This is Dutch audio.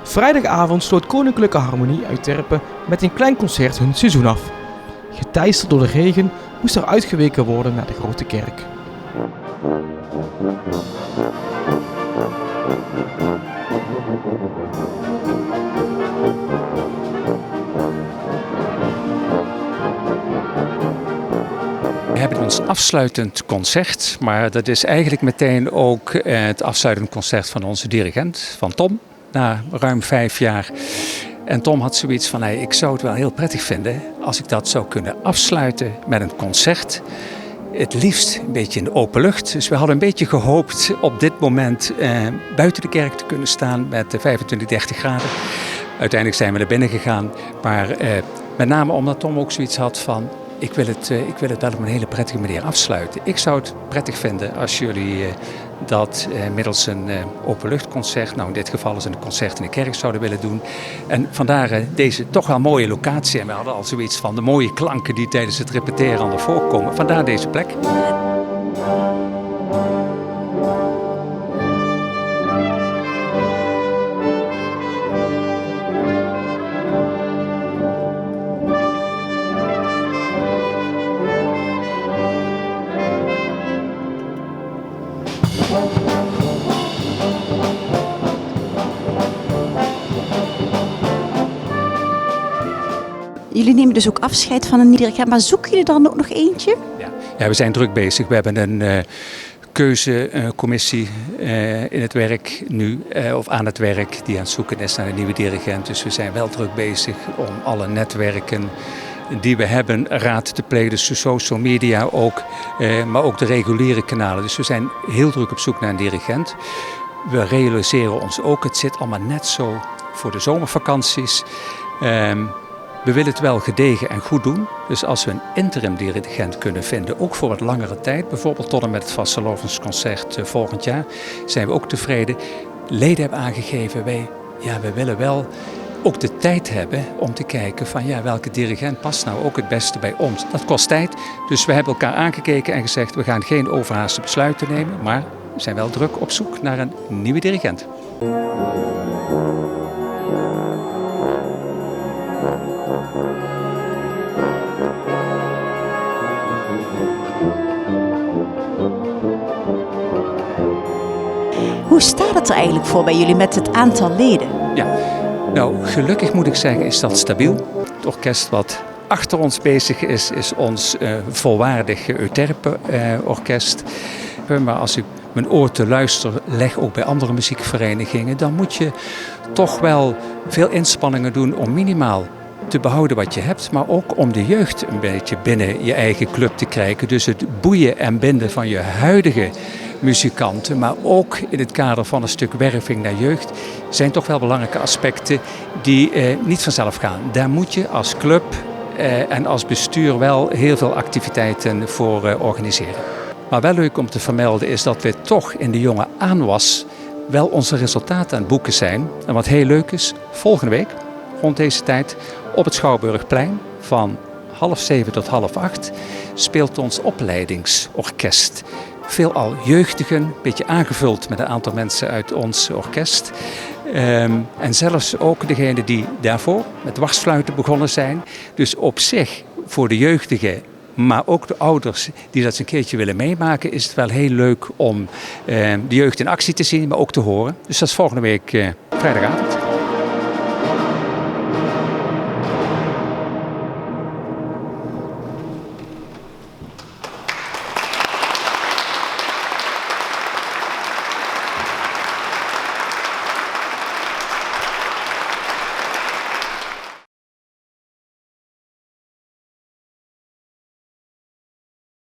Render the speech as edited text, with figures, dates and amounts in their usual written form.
Vrijdagavond sloot Koninklijke Harmonie uit Terpen met een klein concert hun seizoen af. Geteisterd door de regen moest er uitgeweken worden naar de grote kerk. We hebben ons afsluitend concert, maar dat is eigenlijk meteen ook het afsluitend concert van onze dirigent, van Tom, na ruim 5 jaar. En Tom had zoiets van, ik zou het wel heel prettig vinden als ik dat zou kunnen afsluiten met een concert. Het liefst een beetje in de open lucht. Dus we hadden een beetje gehoopt op dit moment buiten de kerk te kunnen staan met 25, 30 graden. Uiteindelijk zijn we naar binnen gegaan, maar met name omdat Tom ook zoiets had van, ik wil het wel op een hele prettige manier afsluiten. Ik zou het prettig vinden als jullie dat middels een openluchtconcert, nou in dit geval is een concert in de kerk, zouden willen doen. En vandaar deze toch wel mooie locatie. En we hadden al zoiets van de mooie klanken die tijdens het repeteren aan de voorkomen. Vandaar deze plek. Jullie nemen dus ook afscheid van een dirigent, maar zoeken jullie dan ook nog eentje? Ja, we zijn druk bezig. We hebben een keuzecommissie in het werk nu, of aan het werk, die aan het zoeken is naar een nieuwe dirigent. Dus we zijn wel druk bezig om alle netwerken die we hebben raad te plegen, dus social media ook, maar ook de reguliere kanalen. Dus we zijn heel druk op zoek naar een dirigent. We realiseren ons ook, het zit allemaal net zo voor de zomervakanties. We willen het wel gedegen en goed doen. Dus als we een interim dirigent kunnen vinden, ook voor wat langere tijd, bijvoorbeeld tot en met het vastelovensconcert volgend jaar, zijn we ook tevreden. Leden hebben aangegeven, we willen wel ook de tijd hebben om te kijken van welke dirigent past nou ook het beste bij ons. Dat kost tijd, dus we hebben elkaar aangekeken en gezegd, we gaan geen overhaaste besluiten nemen, maar we zijn wel druk op zoek naar een nieuwe dirigent. Hoe staat het er eigenlijk voor bij jullie met het aantal leden? Ja, nou gelukkig moet ik zeggen is dat stabiel. Het orkest wat achter ons bezig is ons volwaardig Euterpe-orkest. Maar als ik mijn oor te luisteren leg, ook bij andere muziekverenigingen, dan moet je toch wel veel inspanningen doen om minimaal te behouden wat je hebt, maar ook om de jeugd een beetje binnen je eigen club te krijgen. Dus het boeien en binden van je huidige muzikanten, maar ook in het kader van een stuk werving naar jeugd, zijn toch wel belangrijke aspecten die niet vanzelf gaan. Daar moet je als club en als bestuur wel heel veel activiteiten voor organiseren. Maar wel leuk om te vermelden is dat we toch in de jonge aanwas wel onze resultaten aan het boeken zijn. En wat heel leuk is, volgende week rond deze tijd op het Schouwburgplein van 6:30 tot 7:30 speelt ons opleidingsorkest. Veelal jeugdigen, een beetje aangevuld met een aantal mensen uit ons orkest. En zelfs ook degenen die daarvoor met dwarsfluiten begonnen zijn. Dus op zich voor de jeugdigen, maar ook de ouders die dat eens een keertje willen meemaken, is het wel heel leuk om de jeugd in actie te zien, maar ook te horen. Dus dat is volgende week vrijdagavond.